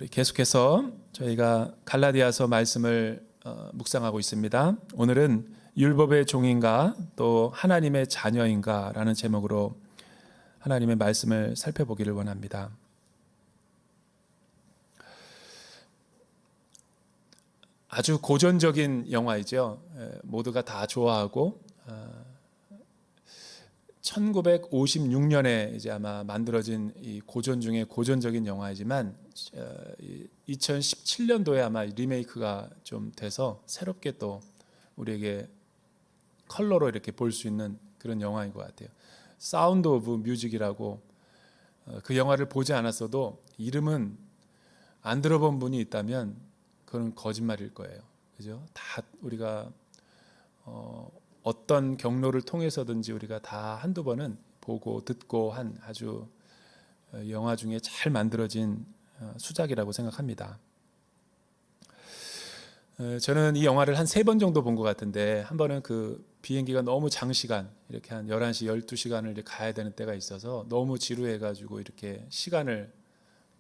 우리 계속해서 저희가 갈라디아서 말씀을 묵상하고 있습니다. 오늘은 율법의 종인가 또 하나님의 자녀인가 라는 제목으로 하나님의 말씀을 살펴보기를 원합니다. 아주 고전적인 영화이죠. 모두가 다 좋아하고 1956년에 이제 아마 만들어진 이 고전 중에 고전적인 영화이지만 2017년도에 아마 리메이크가 좀 돼서 새롭게 또 우리에게 컬러로 이렇게 볼 수 있는 그런 영화인 것 같아요. 사운드 오브 뮤직이라고 그 영화를 보지 않았어도 이름은 안 들어본 분이 있다면 그건 거짓말일 거예요. 그죠? 다 우리가 어떤 경로를 통해서든지 우리가 다 한두 번은 보고 듣고 한 아주 영화 중에 잘 만들어진 수작이라고 생각합니다. 저는 이 영화를 한 3번 정도 본 것 같은데 한 번은 그 비행기가 너무 장시간 이렇게 한 11시, 12시간을 이렇게 가야 되는 때가 있어서 너무 지루해가지고 이렇게 시간을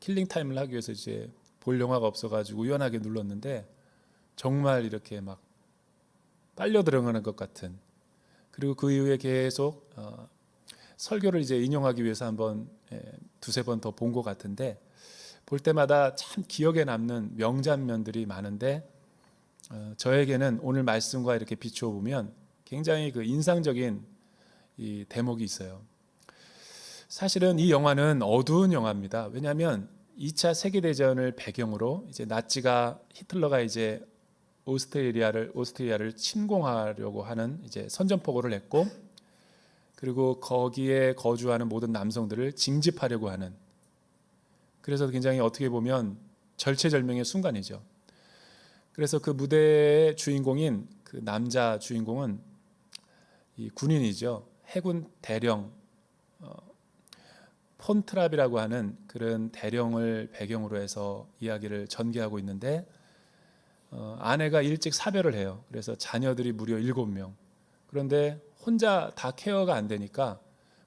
킬링타임을 하기 위해서 이제 볼 영화가 없어가지고 우연하게 눌렀는데 정말 이렇게 막 빨려 들어가는 것 같은, 그리고 그 이후에 계속 설교를 이제 인용하기 위해서 한번 두세 번 더 본 것 같은데 볼 때마다 참 기억에 남는 명장면들이 많은데 저에게는 오늘 말씀과 이렇게 비추어 보면 굉장히 그 인상적인 이 대목이 있어요. 사실은 이 영화는 어두운 영화입니다. 왜냐하면 2차 세계대전을 배경으로 이제 나치가 히틀러가 이제 오스트리아를 침공하려고 하는 이제 선전포고를 했고, 그리고 거기에 거주하는 모든 남성들을 징집하려고 하는, 그래서 굉장히 어떻게 보면 절체절명의 순간이죠. 그래서 그 무대의 주인공인 그 남자 주인공은 이 군인이죠. 해군 대령 폰트랍이라고 하는 그런 대령을 배경으로 해서 이야기를 전개하고 있는데 아내가 일찍 사별을 해요. 그래서 자녀들이 무려 7명. 그런데 혼자 다 케어가 안 되니까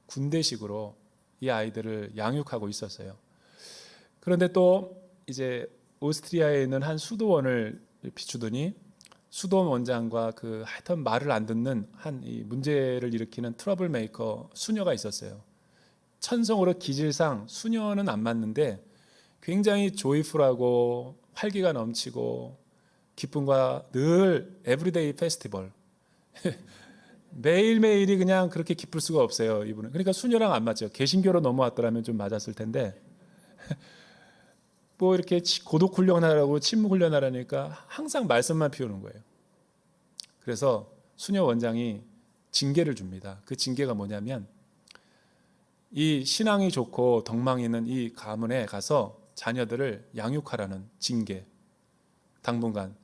군대식으로 이 아이들을 양육하고 있었어요. 그런데 또 이제 오스트리아에 있는 한 수도원을 비추더니 수도원 원장과 그 하여튼 말을 안 듣는 한 이 문제를 일으키는 트러블 메이커 수녀가 있었어요. 천성으로 기질상 수녀는 안 맞는데 굉장히 조이풀하고 활기가 넘치고 기쁨과 늘 에브리데이 페스티벌 매일매일이 그냥 그렇게 기쁠 수가 없어요, 이분은. 그러니까 수녀랑 안 맞죠. 개신교로 넘어왔더라면 좀 맞았을 텐데 뭐 이렇게 고독 훈련하라고 침묵 훈련하라니까 항상 말씀만 피우는 거예요. 그래서 수녀 원장이 징계를 줍니다. 그 징계가 뭐냐면 이 신앙이 좋고 덕망이 있는 이 가문에 가서 자녀들을 양육하라는 징계. 당분간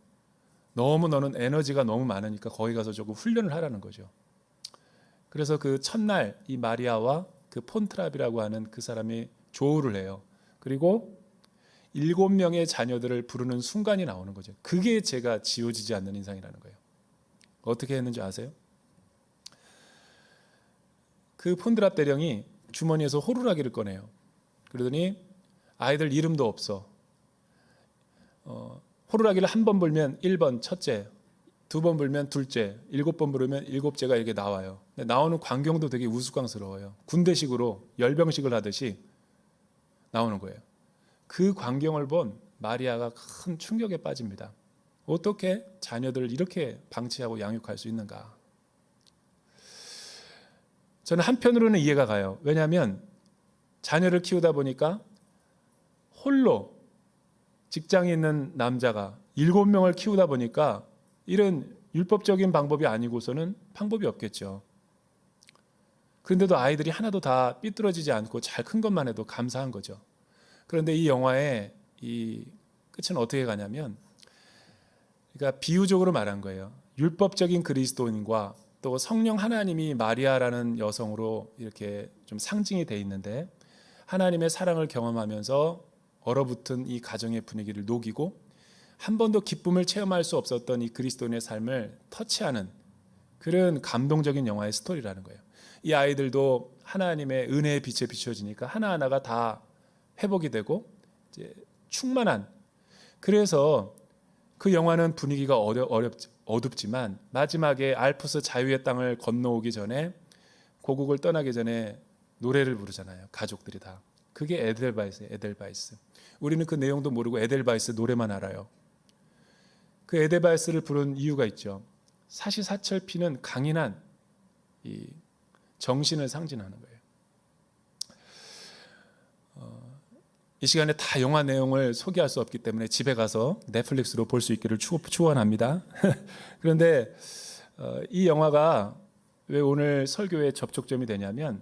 너무 너는 에너지가 너무 많으니까 거기 가서 조금 훈련을 하라는 거죠. 그래서 그 첫날 이 마리아와 그 폰트랍이라고 하는 그 사람이 조우를 해요. 그리고 7명의 자녀들을 부르는 순간이 나오는 거죠. 그게 제가 지워지지 않는 인상이라는 거예요. 어떻게 했는지 아세요? 그 폰트랍 대령이 주머니에서 호루라기를 꺼내요. 그러더니 아이들 이름도 없어. 호루라기를 한 번 불면 1번 첫째, 2번 불면 둘째, 7번 부르면 7째가 이렇게 나와요. 근데 나오는 광경도 되게 우스꽝스러워요. 군대식으로 열병식을 하듯이 나오는 거예요. 그 광경을 본 마리아가 큰 충격에 빠집니다. 어떻게 자녀들을 이렇게 방치하고 양육할 수 있는가? 저는 한편으로는 이해가 가요. 왜냐하면 자녀를 키우다 보니까 홀로 직장에 있는 남자가 7명을 키우다 보니까 이런 율법적인 방법이 아니고서는 방법이 없겠죠. 그런데도 아이들이 하나도 다 삐뚤어지지 않고 잘 큰 것만 해도 감사한 거죠. 그런데 이 영화의 이 끝은 어떻게 가냐면, 그러니까 비유적으로 말한 거예요. 율법적인 그리스도인과 또 성령 하나님이 마리아라는 여성으로 이렇게 좀 상징이 돼 있는데, 하나님의 사랑을 경험하면서 얼어붙은 이 가정의 분위기를 녹이고 한 번도 기쁨을 체험할 수 없었던 이 그리스도인의 삶을 터치하는 그런 감동적인 영화의 스토리라는 거예요. 이 아이들도 하나님의 은혜의 빛에 비춰지니까 하나하나가 다 회복이 되고 이제 충만한. 그래서 그 영화는 분위기가 어둡지만 마지막에 알프스 자유의 땅을 건너오기 전에 고국을 떠나기 전에 노래를 부르잖아요. 가족들이 다. 그게 에델바이스예요. 에델바이스. 우리는 그 내용도 모르고 에델바이스 노래만 알아요. 그 에델바이스를 부른 이유가 있죠. 사시사철 피는 강인한 이 정신을 상징하는 거예요. 이 시간에 다 영화 내용을 소개할 수 없기 때문에 집에 가서 넷플릭스로 볼 수 있기를 축원합니다. 그런데 이 영화가 왜 오늘 설교의 접촉점이 되냐면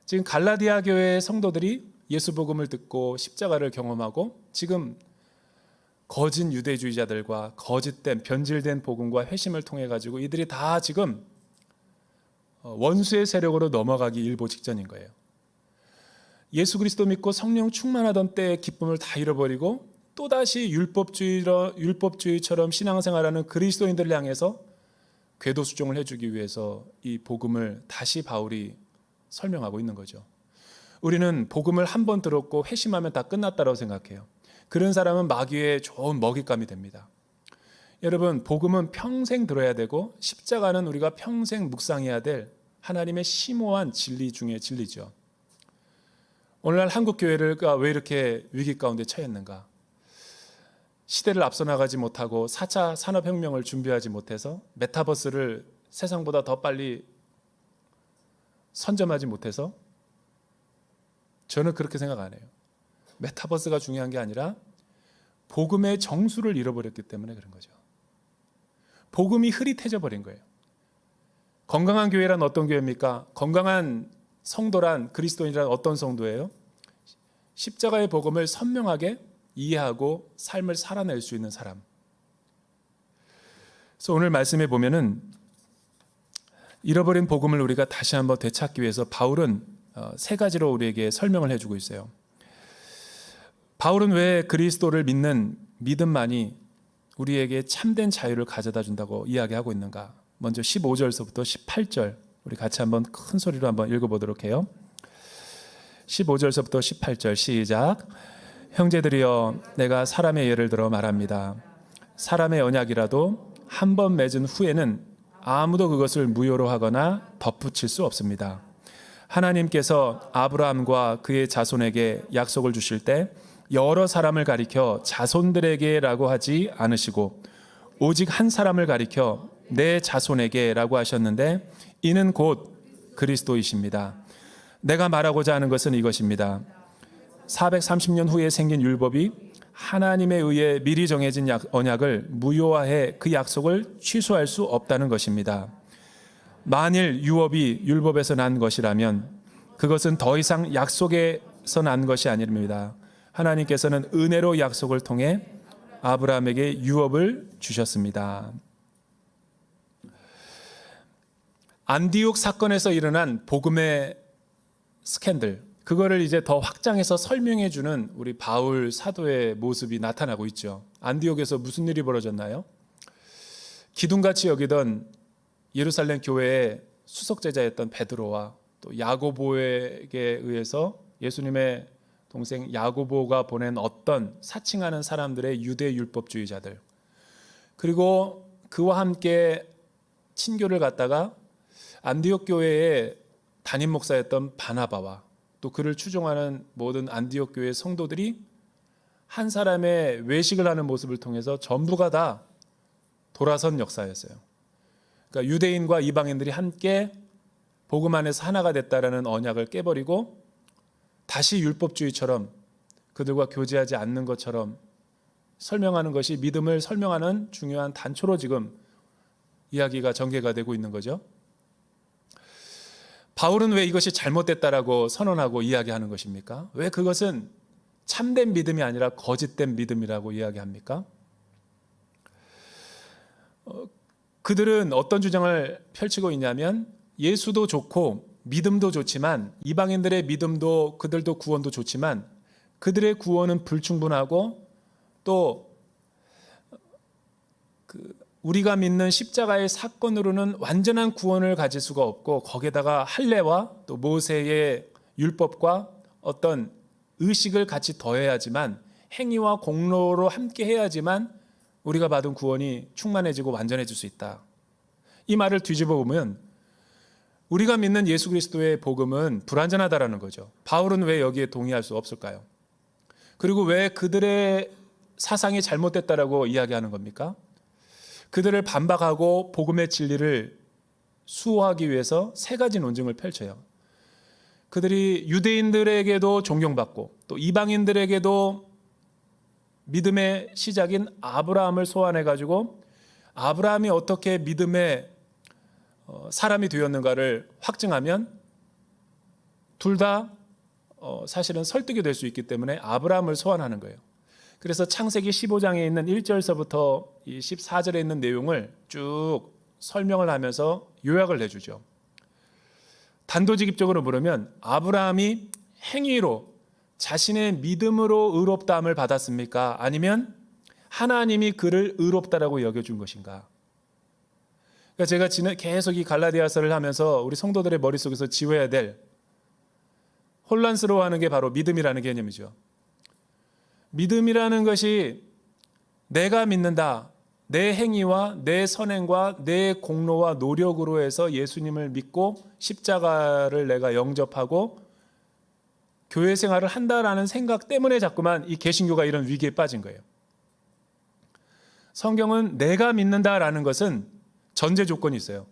지금 갈라디아 교회의 성도들이 예수 복음을 듣고 십자가를 경험하고 지금 거짓 유대주의자들과 거짓된 변질된 복음과 회심을 통해 가지고 이들이 다 지금 원수의 세력으로 넘어가기 일보 직전인 거예요. 예수 그리스도 믿고 성령 충만하던 때의 기쁨을 다 잃어버리고 또다시 율법주의처럼 신앙생활하는 그리스도인들을 향해서 궤도 수종을 해주기 위해서 이 복음을 다시 바울이 설명하고 있는 거죠. 우리는 복음을 한 번 들었고 회심하면 다 끝났다고 생각해요. 그런 사람은 마귀의 좋은 먹잇감이 됩니다. 여러분, 복음은 평생 들어야 되고 십자가는 우리가 평생 묵상해야 될 하나님의 심오한 진리 중의 진리죠. 오늘날 한국 교회가 왜 이렇게 위기 가운데 처했는가? 시대를 앞서 나가지 못하고 4차 산업혁명을 준비하지 못해서 메타버스를 세상보다 더 빨리 선점하지 못해서 저는 그렇게 생각 안 해요. 메타버스가 중요한 게 아니라 복음의 정수를 잃어버렸기 때문에 그런 거죠. 복음이 흐릿해져 버린 거예요. 건강한 교회란 어떤 교회입니까? 건강한 성도란 그리스도인이란 어떤 성도예요? 십자가의 복음을 선명하게 이해하고 삶을 살아낼 수 있는 사람. 그래서 오늘 말씀에 보면은 잃어버린 복음을 우리가 다시 한번 되찾기 위해서 바울은 세 가지로 우리에게 설명을 해주고 있어요. 바울은 왜 그리스도를 믿는 믿음만이 우리에게 참된 자유를 가져다 준다고 이야기하고 있는가? 먼저 15절서부터 18절 우리 같이 한번 큰 소리로 한번 읽어보도록 해요. 15절서부터 18절 시작. 형제들이여, 내가 사람의 예를 들어 말합니다. 사람의 언약이라도 한 번 맺은 후에는 아무도 그것을 무효로 하거나 덧붙일 수 없습니다. 하나님께서 아브라함과 그의 자손에게 약속을 주실 때 여러 사람을 가리켜 자손들에게라고 하지 않으시고 오직 한 사람을 가리켜 내 자손에게라고 하셨는데 이는 곧 그리스도이십니다. 내가 말하고자 하는 것은 이것입니다. 430년 후에 생긴 율법이 하나님에 의해 미리 정해진 언약을 무효화해 그 약속을 취소할 수 없다는 것입니다. 만일 유업이 율법에서 난 것이라면 그것은 더 이상 약속에서 난 것이 아닙니다. 하나님께서는 은혜로 약속을 통해 아브라함에게 유업을 주셨습니다. 안디옥 사건에서 일어난 복음의 스캔들, 그거를 이제 더 확장해서 설명해 주는 우리 바울 사도의 모습이 나타나고 있죠. 안디옥에서 무슨 일이 벌어졌나요? 기둥같이 여기던 예루살렘 교회의 수석 제자였던 베드로와 또 야고보에게 의해서 예수님의 동생 야고보가 보낸 어떤 사칭하는 사람들의 유대 율법주의자들, 그리고 그와 함께 친교를 갔다가 안디옥 교회의 담임 목사였던 바나바와 또 그를 추종하는 모든 안디옥 교회 성도들이 한 사람의 외식을 하는 모습을 통해서 전부가 다 돌아선 역사였어요. 그러니까 유대인과 이방인들이 함께 복음 안에서 하나가 됐다라는 언약을 깨버리고 다시 율법주의처럼 그들과 교제하지 않는 것처럼 설명하는 것이 믿음을 설명하는 중요한 단초로 지금 이야기가 전개가 되고 있는 거죠. 바울은 왜 이것이 잘못됐다라고 선언하고 이야기하는 것입니까? 왜 그것은 참된 믿음이 아니라 거짓된 믿음이라고 이야기합니까? 그들은 어떤 주장을 펼치고 있냐면 예수도 좋고 믿음도 좋지만 이방인들의 믿음도 그들도 구원도 좋지만 그들의 구원은 불충분하고 또 우리가 믿는 십자가의 사건으로는 완전한 구원을 가질 수가 없고 거기에다가 할례와 또 모세의 율법과 어떤 의식을 같이 더해야지만 행위와 공로로 함께 해야지만 우리가 받은 구원이 충만해지고 완전해질 수 있다. 이 말을 뒤집어 보면 우리가 믿는 예수 그리스도의 복음은 불완전하다라는 거죠. 바울은 왜 여기에 동의할 수 없을까요? 그리고 왜 그들의 사상이 잘못됐다라고 이야기하는 겁니까? 그들을 반박하고 복음의 진리를 수호하기 위해서 세 가지 논증을 펼쳐요. 그들이 유대인들에게도 존경받고 또 이방인들에게도 믿음의 시작인 아브라함을 소환해가지고 아브라함이 어떻게 믿음의 사람이 되었는가를 확증하면 둘 다 사실은 설득이 될 수 있기 때문에 아브라함을 소환하는 거예요. 그래서 창세기 15장에 있는 1절서부터 14절에 있는 내용을 쭉 설명을 하면서 요약을 해주죠. 단도직입적으로 물으면 아브라함이 행위로 자신의 믿음으로 의롭다함을 받았습니까? 아니면 하나님이 그를 의롭다라고 여겨준 것인가? 그러니까 제가 계속 이 갈라디아서를 하면서 우리 성도들의 머릿속에서 지워야 될 혼란스러워하는 게 바로 믿음이라는 개념이죠. 믿음이라는 것이 내가 믿는다. 내 행위와 내 선행과 내 공로와 노력으로 해서 예수님을 믿고 십자가를 내가 영접하고 교회 생활을 한다라는 생각 때문에 자꾸만 이 개신교가 이런 위기에 빠진 거예요. 성경은 내가 믿는다라는 것은 전제 조건이 있어요.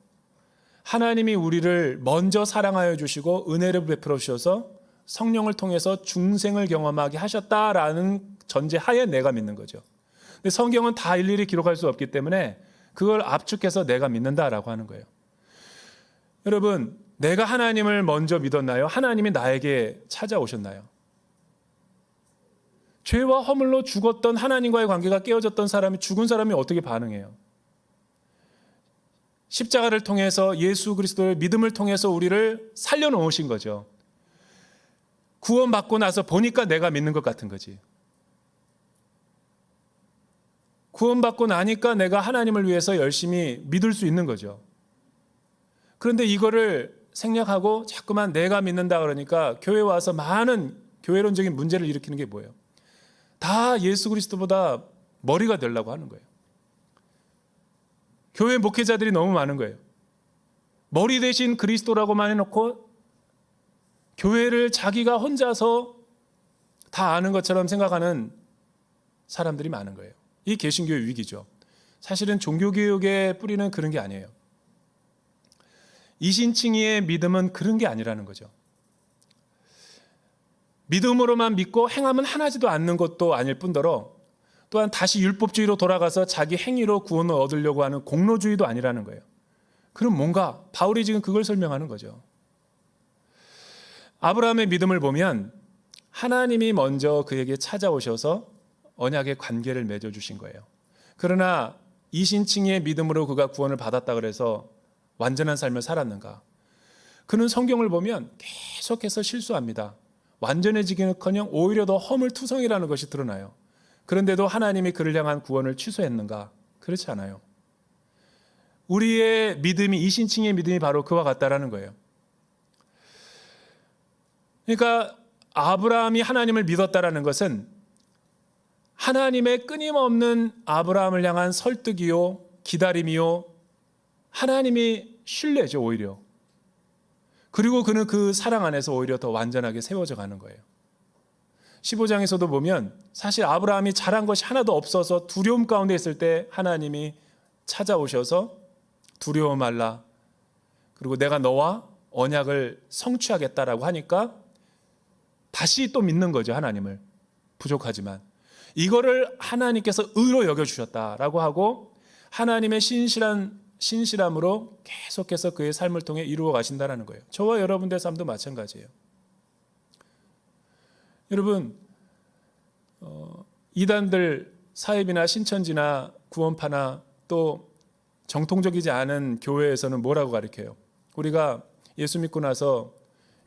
하나님이 우리를 먼저 사랑하여 주시고 은혜를 베풀어 주셔서 성령을 통해서 중생을 경험하게 하셨다라는 전제 하에 내가 믿는 거죠. 근데 성경은 다 일일이 기록할 수 없기 때문에 그걸 압축해서 내가 믿는다라고 하는 거예요. 여러분, 내가 하나님을 먼저 믿었나요? 하나님이 나에게 찾아오셨나요? 죄와 허물로 죽었던 하나님과의 관계가 깨어졌던 사람이, 죽은 사람이 어떻게 반응해요? 십자가를 통해서 예수 그리스도의 믿음을 통해서 우리를 살려놓으신 거죠. 구원받고 나서 보니까 내가 믿는 것 같은 거지. 구원받고 나니까 내가 하나님을 위해서 열심히 믿을 수 있는 거죠. 그런데 이거를 생략하고 자꾸만 내가 믿는다 그러니까 교회 와서 많은 교회론적인 문제를 일으키는 게 뭐예요? 다 예수 그리스도보다 머리가 되려고 하는 거예요. 교회 목회자들이 너무 많은 거예요. 머리 대신 그리스도라고만 해놓고 교회를 자기가 혼자서 다 아는 것처럼 생각하는 사람들이 많은 거예요. 이 개신교의 위기죠. 사실은 종교개혁의 뿌리는 그런 게 아니에요. 이신칭의의 믿음은 그런 게 아니라는 거죠. 믿음으로만 믿고 행함은 하나지도 않는 것도 아닐 뿐더러 또한 다시 율법주의로 돌아가서 자기 행위로 구원을 얻으려고 하는 공로주의도 아니라는 거예요. 그럼 뭔가 바울이 지금 그걸 설명하는 거죠. 아브라함의 믿음을 보면 하나님이 먼저 그에게 찾아오셔서 언약의 관계를 맺어주신 거예요. 그러나 이신칭의의 믿음으로 그가 구원을 받았다 그래서 완전한 삶을 살았는가? 그는 성경을 보면 계속해서 실수합니다. 완전해지기는커녕 오히려 더 허물투성이라는 것이 드러나요. 그런데도 하나님이 그를 향한 구원을 취소했는가? 그렇지 않아요. 우리의 믿음이, 이신칭의 믿음이 바로 그와 같다라는 거예요. 그러니까 아브라함이 하나님을 믿었다라는 것은 하나님의 끊임없는 아브라함을 향한 설득이요, 기다림이요, 하나님이 신뢰죠, 오히려. 그리고 그는 그 사랑 안에서 오히려 더 완전하게 세워져 가는 거예요. 15장에서도 보면 사실 아브라함이 잘한 것이 하나도 없어서 두려움 가운데 있을 때 하나님이 찾아오셔서 두려워 말라. 그리고 내가 너와 언약을 성취하겠다라고 하니까 다시 또 믿는 거죠, 하나님을. 부족하지만. 이거를 하나님께서 의로 여겨주셨다라고 하고 하나님의 신실함으로 계속해서 그의 삶을 통해 이루어 가신다는 거예요. 저와 여러분들의 삶도 마찬가지예요. 여러분, 이단들 사입이나 신천지나 구원파나 또 정통적이지 않은 교회에서는 뭐라고 가르쳐요? 우리가 예수 믿고 나서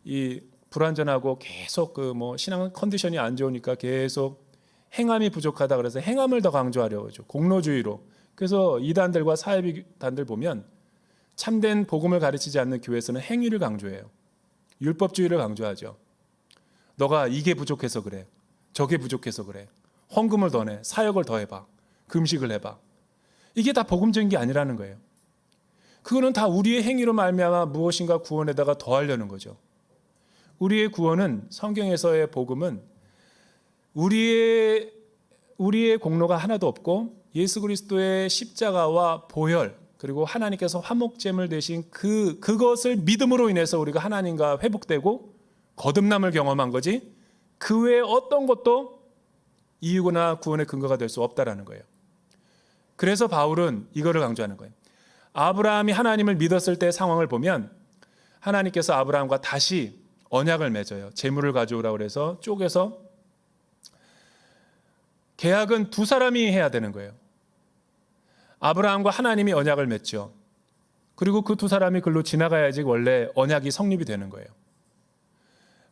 이 불완전하고 계속 신앙 컨디션이 안 좋으니까 계속 행함이 부족하다 그래서 행함을 더 강조하려고 하죠. 공로주의로. 그래서 이단들과 사이비단들 보면 참된 복음을 가르치지 않는 교회에서는 행위를 강조해요. 율법주의를 강조하죠. 너가 이게 부족해서 그래. 저게 부족해서 그래. 헌금을 더 내, 사역을 더 해봐, 금식을 해봐. 이게 다 복음적인 게 아니라는 거예요. 그거는 다 우리의 행위로 말미암아 무엇인가 구원에다가 더하려는 거죠. 우리의 구원은, 성경에서의 복음은 우리의 공로가 하나도 없고 예수 그리스도의 십자가와 보혈, 그리고 하나님께서 화목제물 대신 그것을 믿음으로 인해서 우리가 하나님과 회복되고 거듭남을 경험한 거지, 그 외에 어떤 것도 이유나 구원의 근거가 될 수 없다라는 거예요. 그래서 바울은 이거를 강조하는 거예요. 아브라함이 하나님을 믿었을 때 상황을 보면 하나님께서 아브라함과 다시 언약을 맺어요. 재물을 가져오라고 그래서 쪼개서, 계약은 두 사람이 해야 되는 거예요. 아브라함과 하나님이 언약을 맺죠. 그리고 그 두 사람이 글로 지나가야지 원래 언약이 성립이 되는 거예요.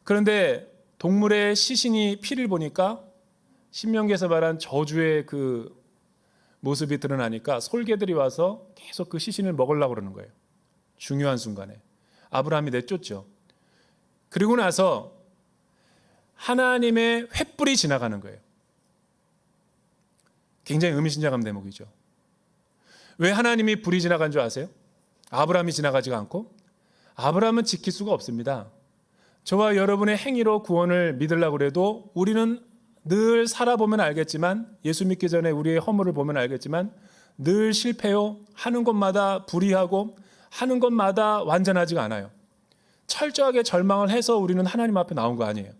그런데 동물의 시신이 피를 보니까 신명기에서 말한 저주의 그 모습이 드러나니까 솔개들이 와서 계속 그 시신을 먹으려고 그러는 거예요. 중요한 순간에 아브라함이 내쫓죠. 그리고 나서 하나님의 횃불이 지나가는 거예요. 굉장히 의미심장한 대목이죠. 왜 하나님이 불이 지나간 줄 아세요? 아브라함이 지나가지가 않고? 아브라함은 지킬 수가 없습니다. 저와 여러분의 행위로 구원을 믿으려고 해도 우리는 늘 살아보면 알겠지만, 예수 믿기 전에 우리의 허물을 보면 알겠지만 늘 실패요. 하는 것마다 불의하고 하는 것마다 완전하지가 않아요. 철저하게 절망을 해서 우리는 하나님 앞에 나온 거 아니에요.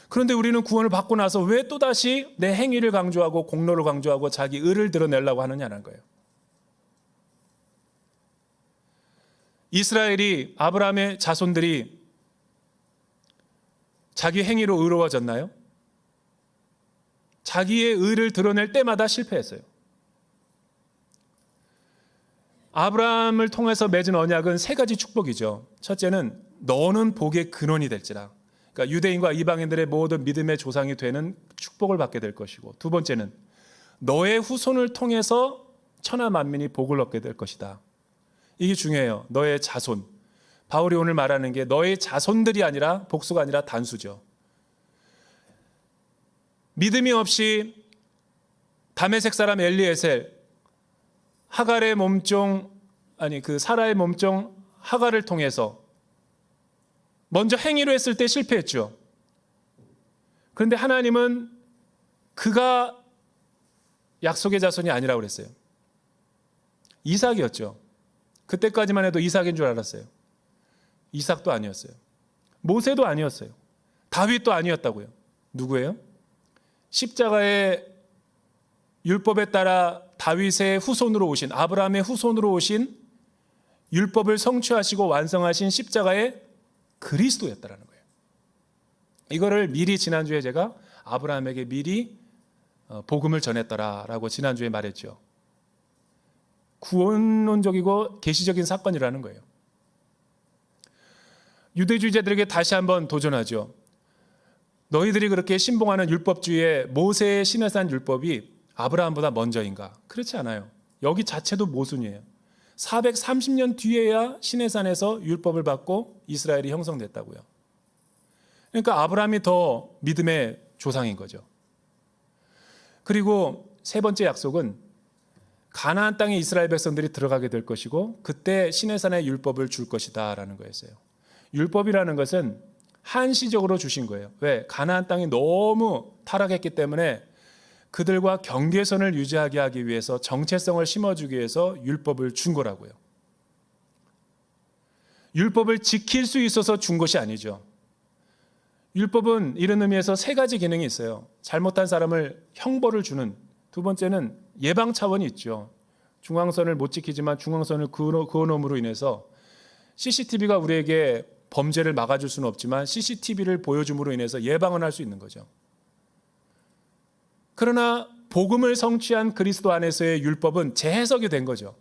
그런데 우리는 구원을 받고 나서 왜 또다시 내 행위를 강조하고 공로를 강조하고 자기 의를 드러내려고 하느냐는 거예요. 이스라엘이, 아브라함의 자손들이 자기 행위로 의로워졌나요? 자기의 의를 드러낼 때마다 실패했어요. 아브라함을 통해서 맺은 언약은 세 가지 축복이죠. 첫째는 너는 복의 근원이 될지라. 그러니까 유대인과 이방인들의 모든 믿음의 조상이 되는 축복을 받게 될 것이고, 두 번째는 너의 후손을 통해서 천하 만민이 복을 얻게 될 것이다. 이게 중요해요. 너의 자손. 바울이 오늘 말하는 게 너의 자손들이 아니라, 복수가 아니라 단수죠. 믿음이 없이 다메섹 사람 엘리에셀, 하갈의 몸종, 사라의 몸종 하갈을 통해서 먼저 행위로 했을 때 실패했죠. 그런데 하나님은 그가 약속의 자손이 아니라고 그랬어요. 이삭이었죠. 그때까지만 해도 이삭인 줄 알았어요. 이삭도 아니었어요. 모세도 아니었어요. 다윗도 아니었다고요. 누구예요? 십자가의 율법에 따라 다윗의 후손으로 오신, 아브라함의 후손으로 오신, 율법을 성취하시고 완성하신 십자가의 그리스도였다라는 거예요. 이거를 미리 지난주에 제가 아브라함에게 미리 복음을 전했더라라고 지난주에 말했죠. 구원론적이고 계시적인 사건이라는 거예요. 유대주의자들에게 다시 한번 도전하죠. 너희들이 그렇게 신봉하는 율법주의의 모세의 시내산 율법이 아브라함보다 먼저인가? 그렇지 않아요. 여기 자체도 모순이에요. 430년 뒤에야 시내산에서 율법을 받고 이스라엘이 형성됐다고요. 그러니까 아브라함이 더 믿음의 조상인 거죠. 그리고 세 번째 약속은 가나안 땅에 이스라엘 백성들이 들어가게 될 것이고, 그때 시내산의 율법을 줄 것이다라는 거였어요. 율법이라는 것은 한시적으로 주신 거예요. 왜? 가나안 땅이 너무 타락했기 때문에 그들과 경계선을 유지하게 하기 위해서, 정체성을 심어주기 위해서 율법을 준 거라고요. 율법을 지킬 수 있어서 준 것이 아니죠. 율법은 이런 의미에서 세 가지 기능이 있어요. 잘못한 사람을 형벌을 주는, 두 번째는 예방 차원이 있죠. 중앙선을 못 지키지만 중앙선을 그어놓음으로 인해서 CCTV가 우리에게 범죄를 막아줄 수는 없지만 CCTV를 보여줌으로 인해서 예방을 할 수 있는 거죠. 그러나 복음을 성취한 그리스도 안에서의 율법은 재해석이 된 거죠.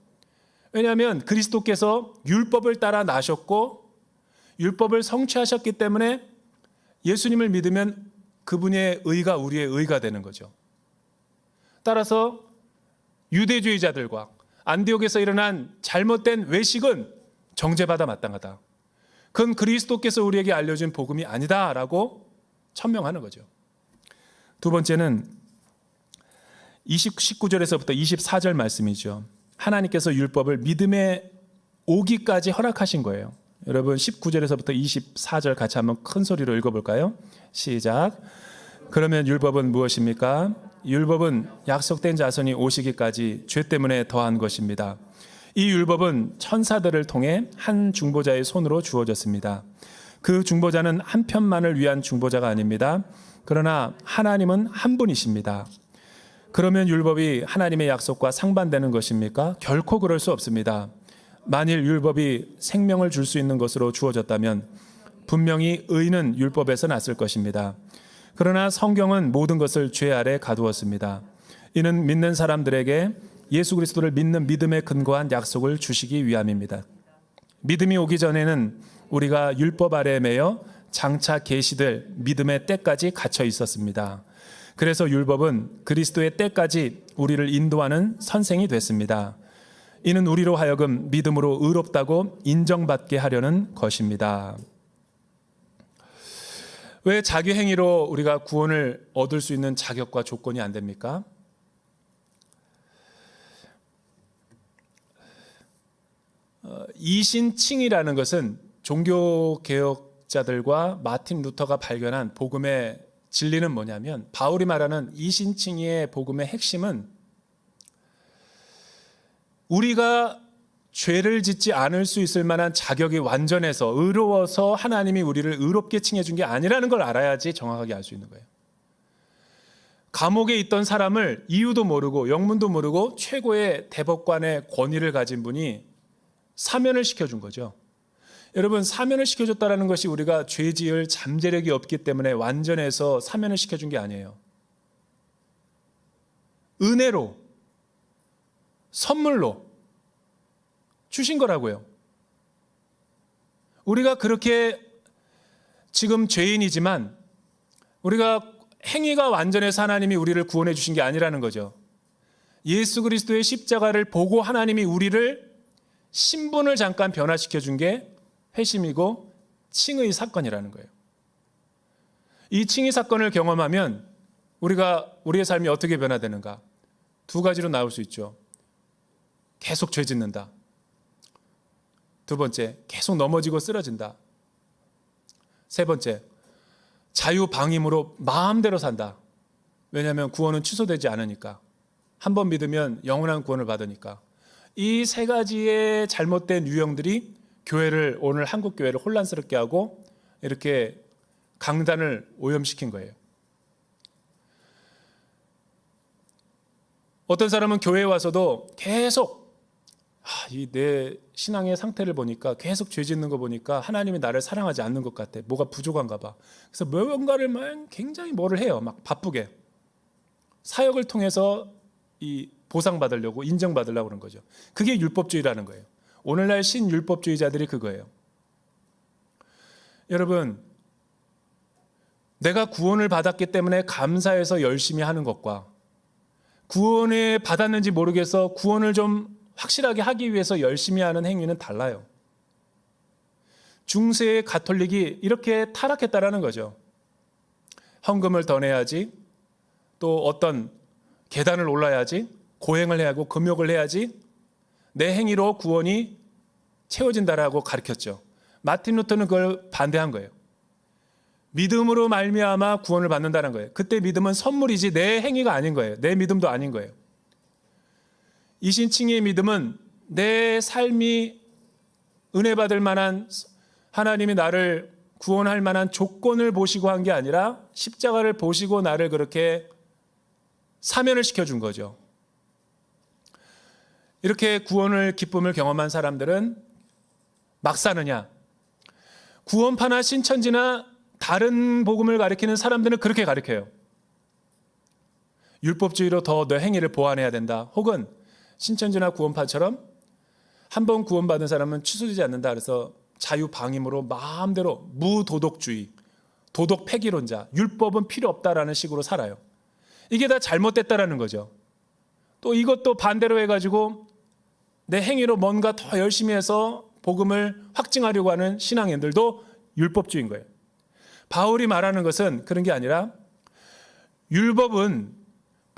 왜냐하면 그리스도께서 율법을 따라 나셨고 율법을 성취하셨기 때문에 예수님을 믿으면 그분의 의가 우리의 의가 되는 거죠. 따라서 유대주의자들과 안디옥에서 일어난 잘못된 외식은 정죄받아 마땅하다. 그건 그리스도께서 우리에게 알려준 복음이 아니다라고 천명하는 거죠. 두 번째는 19절에서부터 24절 말씀이죠. 하나님께서 율법을 믿음에 오기까지 허락하신 거예요. 여러분 19절에서부터 24절 같이 한번 큰 소리로 읽어볼까요? 시작. 그러면 율법은 무엇입니까? 율법은 약속된 자손이 오시기까지 죄 때문에 더한 것입니다. 이 율법은 천사들을 통해 한 중보자의 손으로 주어졌습니다. 그 중보자는 한 편만을 위한 중보자가 아닙니다. 그러나 하나님은 한 분이십니다. 그러면 율법이 하나님의 약속과 상반되는 것입니까? 결코 그럴 수 없습니다. 만일 율법이 생명을 줄 수 있는 것으로 주어졌다면 분명히 의는 율법에서 났을 것입니다. 그러나 성경은 모든 것을 죄 아래 가두었습니다. 이는 믿는 사람들에게 예수 그리스도를 믿는 믿음에 근거한 약속을 주시기 위함입니다. 믿음이 오기 전에는 우리가 율법 아래에 매여 장차 계시될 믿음의 때까지 갇혀 있었습니다. 그래서 율법은 그리스도의 때까지 우리를 인도하는 선생이 됐습니다. 이는 우리로 하여금 믿음으로 의롭다고 인정받게 하려는 것입니다. 왜 자기 행위로 우리가 구원을 얻을 수 있는 자격과 조건이 안 됩니까? 이신칭이라는 것은 종교개혁자들과 마틴 루터가 발견한 복음의 진리는 뭐냐면, 바울이 말하는 이신칭의의 복음의 핵심은 우리가 죄를 짓지 않을 수 있을 만한 자격이 완전해서 의로워서 하나님이 우리를 의롭게 칭해 준 게 아니라는 걸 알아야지 정확하게 알 수 있는 거예요. 감옥에 있던 사람을 이유도 모르고 영문도 모르고 최고의 대법관의 권위를 가진 분이 사면을 시켜준 거죠. 여러분, 사면을 시켜줬다는 것이 우리가 죄 지을 잠재력이 없기 때문에 완전해서 사면을 시켜준 게 아니에요. 은혜로, 선물로 주신 거라고요. 우리가 그렇게 지금 죄인이지만 우리가 행위가 완전해서 하나님이 우리를 구원해 주신 게 아니라는 거죠. 예수 그리스도의 십자가를 보고 하나님이 우리를 신분을 잠깐 변화시켜 준 게 회심이고 칭의 사건이라는 거예요. 이 칭의 사건을 경험하면 우리의 삶이 어떻게 변화되는가? 두 가지로 나올 수 있죠. 계속 죄 짓는다. 두 번째, 계속 넘어지고 쓰러진다. 세 번째, 자유방임으로 마음대로 산다. 왜냐하면 구원은 취소되지 않으니까. 한 번 믿으면 영원한 구원을 받으니까. 이 세 가지의 잘못된 유형들이 오늘 한국 교회를 혼란스럽게 하고 이렇게 강단을 오염시킨 거예요. 어떤 사람은 교회에 와서도 계속 내 신앙의 상태를 보니까 계속 죄 짓는 거 보니까 하나님이 나를 사랑하지 않는 것 같아. 뭐가 부족한가 봐. 그래서 뭔가를 굉장히 뭐를 해요. 막 바쁘게. 사역을 통해서 이 보상받으려고, 인정받으려고 그런 거죠. 그게 율법주의라는 거예요. 오늘날 신율법주의자들이 그거예요. 여러분, 내가 구원을 받았기 때문에 감사해서 열심히 하는 것과 구원을 받았는지 모르겠어 구원을 좀 확실하게 하기 위해서 열심히 하는 행위는 달라요. 중세의 가톨릭이 이렇게 타락했다라는 거죠. 헌금을 더 내야지, 또 어떤 계단을 올라야지, 고행을 해야 하고 금욕을 해야지 내 행위로 구원이 채워진다라고 가르쳤죠. 마틴 루터는 그걸 반대한 거예요. 믿음으로 말미암아 구원을 받는다는 거예요. 그때 믿음은 선물이지 내 행위가 아닌 거예요. 내 믿음도 아닌 거예요. 이신칭의 믿음은 내 삶이 은혜 받을 만한, 하나님이 나를 구원할 만한 조건을 보시고 한 게 아니라 십자가를 보시고 나를 그렇게 사면을 시켜준 거죠. 이렇게 구원을 기쁨을 경험한 사람들은 막 사느냐? 구원파나 신천지나 다른 복음을 가리키는 사람들은 그렇게 가르쳐요. 율법주의로 더 내 행위를 보완해야 된다. 혹은 신천지나 구원파처럼 한 번 구원받은 사람은 취소되지 않는다. 그래서 자유방임으로 마음대로 무도덕주의, 도덕 폐기론자, 율법은 필요 없다라는 식으로 살아요. 이게 다 잘못됐다라는 거죠. 또 이것도 반대로 해가지고 내 행위로 뭔가 더 열심히 해서 복음을 확증하려고 하는 신앙인들도 율법주의인 거예요. 바울이 말하는 것은 그런 게 아니라 율법은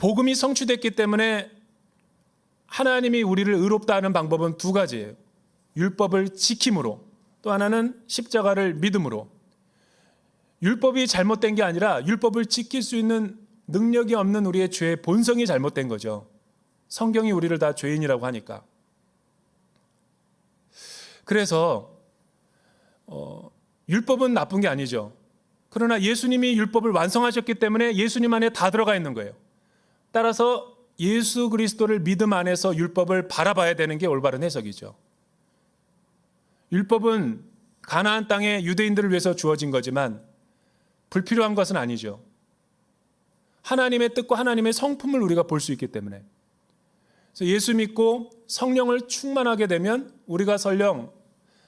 복음이 성취됐기 때문에 하나님이 우리를 의롭다 하는 방법은 두 가지예요. 율법을 지킴으로, 또 하나는 십자가를 믿음으로. 율법이 잘못된 게 아니라 율법을 지킬 수 있는 능력이 없는 우리의 죄의 본성이 잘못된 거죠. 성경이 우리를 다 죄인이라고 하니까. 그래서 율법은 나쁜 게 아니죠. 그러나 예수님이 율법을 완성하셨기 때문에 예수님 안에 다 들어가 있는 거예요. 따라서 예수 그리스도를 믿음 안에서 율법을 바라봐야 되는 게 올바른 해석이죠. 율법은 가나안 땅의 유대인들을 위해서 주어진 거지만 불필요한 것은 아니죠. 하나님의 뜻과 하나님의 성품을 우리가 볼 수 있기 때문에. 그래서 예수 믿고 성령을 충만하게 되면 우리가 설령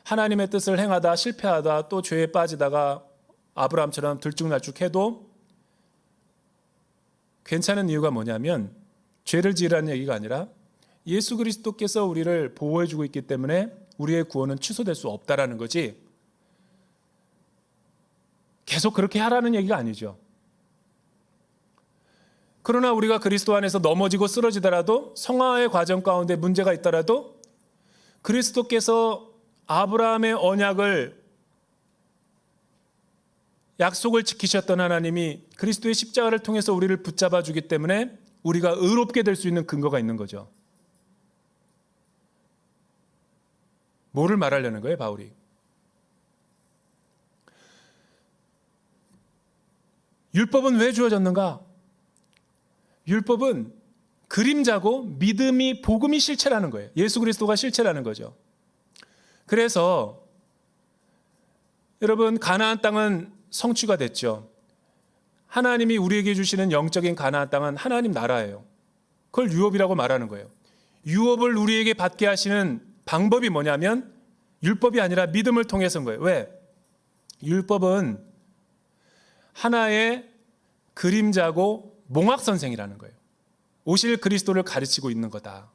하나님의 뜻을 행하다 실패하다 또 죄에 빠지다가 아브라함처럼 들쭉날쭉해도 괜찮은 이유가 뭐냐면 죄를 지으라는 얘기가 아니라 예수 그리스도께서 우리를 보호해주고 있기 때문에 우리의 구원은 취소될 수 없다라는 거지, 계속 그렇게 하라는 얘기가 아니죠. 그러나 우리가 그리스도 안에서 넘어지고 쓰러지더라도, 성화의 과정 가운데 문제가 있더라도 그리스도께서 아브라함의 언약을, 약속을 지키셨던 하나님이 그리스도의 십자가를 통해서 우리를 붙잡아 주기 때문에 우리가 의롭게 될 수 있는 근거가 있는 거죠. 뭐를 말하려는 거예요, 바울이? 율법은 왜 주어졌는가? 율법은 그림자고 믿음이, 복음이 실체라는 거예요. 예수 그리스도가 실체라는 거죠. 그래서 여러분, 가나안 땅은 성취가 됐죠. 하나님이 우리에게 주시는 영적인 가나안 땅은 하나님 나라예요. 그걸 유업이라고 말하는 거예요. 유업을 우리에게 받게 하시는 방법이 뭐냐면 율법이 아니라 믿음을 통해서인 거예요. 왜? 율법은 하나의 그림자고 몽학선생이라는 거예요. 오실 그리스도를 가르치고 있는 거다.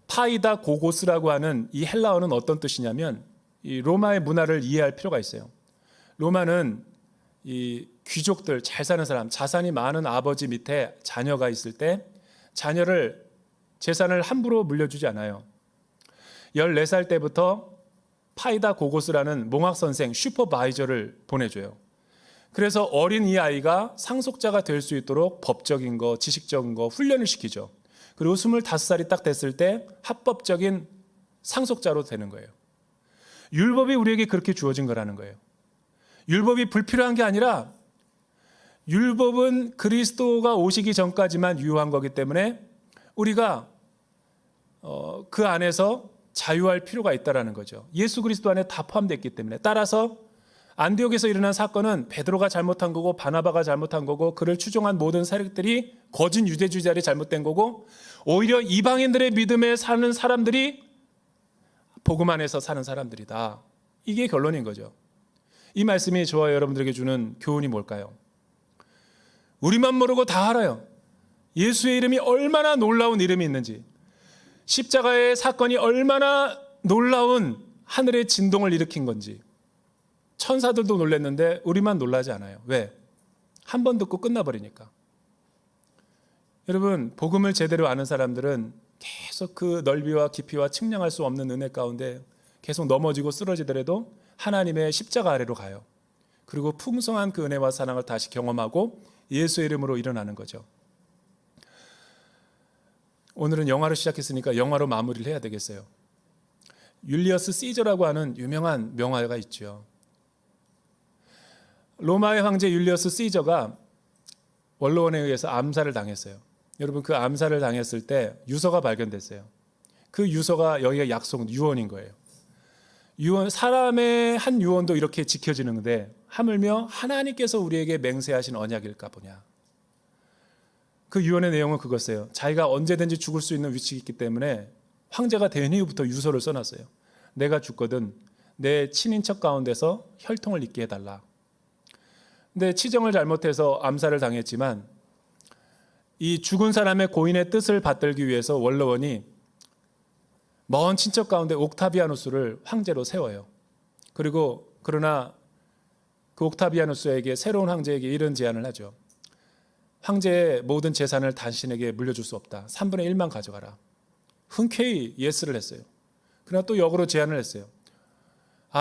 파이다 고고스라고 하는 이 헬라어는 어떤 뜻이냐면, 이 로마의 문화를 이해할 필요가 있어요. 로마는 이 귀족들, 잘 사는 사람, 자산이 많은 아버지 밑에 자녀가 있을 때 자녀를, 재산을 함부로 물려주지 않아요. 14살 때부터 파이다 고고스라는 몽학선생, 슈퍼바이저를 보내줘요. 그래서 어린 이 아이가 상속자가 될 수 있도록 법적인 거, 지식적인 거 훈련을 시키죠. 그리고 25살이 딱 됐을 때 합법적인 상속자로 되는 거예요. 율법이 우리에게 그렇게 주어진 거라는 거예요. 율법이 불필요한 게 아니라 율법은 그리스도가 오시기 전까지만 유효한 거기 때문에 우리가 그 안에서 자유할 필요가 있다는 거죠. 예수 그리스도 안에 다 포함되어 있기 때문에. 따라서 안디옥에서 일어난 사건은 베드로가 잘못한 거고 바나바가 잘못한 거고 그를 추종한 모든 세력들이 거짓 유대주의자들이 잘못된 거고, 오히려 이방인들의 믿음에 사는 사람들이 복음 안에서 사는 사람들이다. 이게 결론인 거죠. 이 말씀이 저와 여러분들에게 주는 교훈이 뭘까요? 우리만 모르고 다 알아요. 예수의 이름이 얼마나 놀라운 이름이 있는지, 십자가의 사건이 얼마나 놀라운 하늘의 진동을 일으킨 건지. 천사들도 놀랐는데 우리만 놀라지 않아요. 왜? 한 번 듣고 끝나버리니까. 여러분, 복음을 제대로 아는 사람들은 계속 그 넓이와 깊이와 측량할 수 없는 은혜 가운데 계속 넘어지고 쓰러지더라도 하나님의 십자가 아래로 가요. 그리고 풍성한 그 은혜와 사랑을 다시 경험하고 예수의 이름으로 일어나는 거죠. 오늘은 영화로 시작했으니까 영화로 마무리를 해야 되겠어요. 율리어스 시저라고 하는 유명한 명화가 있죠. 로마의 황제 율리어스 시저가 원로원에 의해서 암살을 당했어요. 여러분, 그 암살을 당했을 때 유서가 발견됐어요. 그 유서가 여기가 약속 유언인 거예요. 유언, 사람의 한 유언도 이렇게 지켜지는데 하물며 하나님께서 우리에게 맹세하신 언약일까 보냐. 그 유언의 내용은 그거였어요. 자기가 언제든지 죽을 수 있는 위치에 있기 때문에 황제가 된 이후부터 유서를 써놨어요. 내가 죽거든 내 친인척 가운데서 혈통을 잇게 해달라. 근데 치정을 잘못해서 암살을 당했지만 이 죽은 사람의 고인의 뜻을 받들기 위해서 원로원이 먼 친척 가운데 옥타비아누스를 황제로 세워요. 그리고 그러나 그 옥타비아누스에게, 새로운 황제에게 이런 제안을 하죠. 황제의 모든 재산을 당신에게 물려줄 수 없다. 3분의 1만 가져가라. 흔쾌히 예스를 했어요. 그러나 또 역으로 제안을 했어요.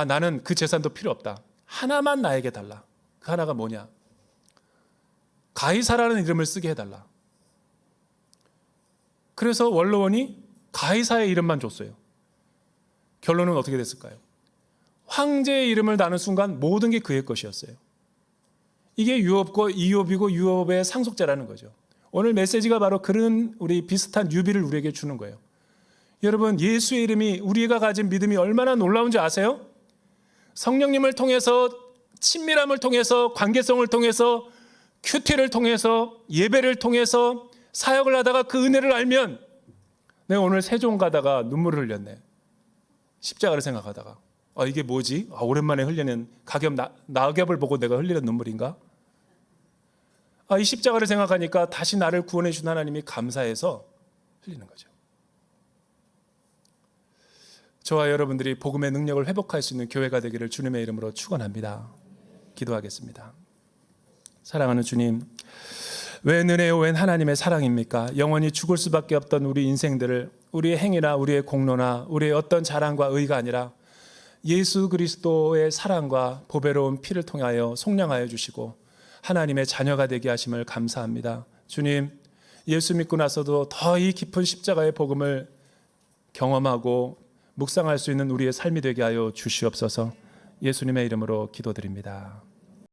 나는 그 재산도 필요 없다. 하나만 나에게 달라. 그 하나가 뭐냐? 가이사라는 이름을 쓰게 해달라. 그래서 원로원이 가이사의 이름만 줬어요. 결론은 어떻게 됐을까요? 황제의 이름을 다는 순간 모든 게 그의 것이었어요. 이게 유업과 이업이고 유업의 상속자라는 거죠. 오늘 메시지가 바로 그런 우리 비슷한 유비를 우리에게 주는 거예요. 여러분, 예수의 이름이 우리가 가진 믿음이 얼마나 놀라운지 아세요? 성령님을 통해서, 친밀함을 통해서, 관계성을 통해서, 큐티를 통해서, 예배를 통해서 사역을 하다가 그 은혜를 알면, 내가 오늘 세종 가다가 눈물을 흘렸네. 십자가를 생각하다가 이게 뭐지? 오랜만에 흘리는 낙엽을 보고 내가 흘리는 눈물인가? 이 십자가를 생각하니까 다시 나를 구원해 준 하나님이 감사해서 흘리는 거죠. 저와 여러분들이 복음의 능력을 회복할 수 있는 교회가 되기를 주님의 이름으로 축원합니다. 기도하겠습니다. 사랑하는 주님, 웬 은혜요, 웬 하나님의 사랑입니까? 영원히 죽을 수밖에 없던 우리 인생들을 우리의 행위나 우리의 공로나 우리의 어떤 자랑과 의가 아니라 예수 그리스도의 사랑과 보배로운 피를 통하여 속량하여 주시고 하나님의 자녀가 되게 하심을 감사합니다. 주님, 예수 믿고 나서도 더 이 깊은 십자가의 복음을 경험하고 묵상할 수 있는 우리의 삶이 되게 하여 주시옵소서. 예수님의 이름으로 기도드립니다.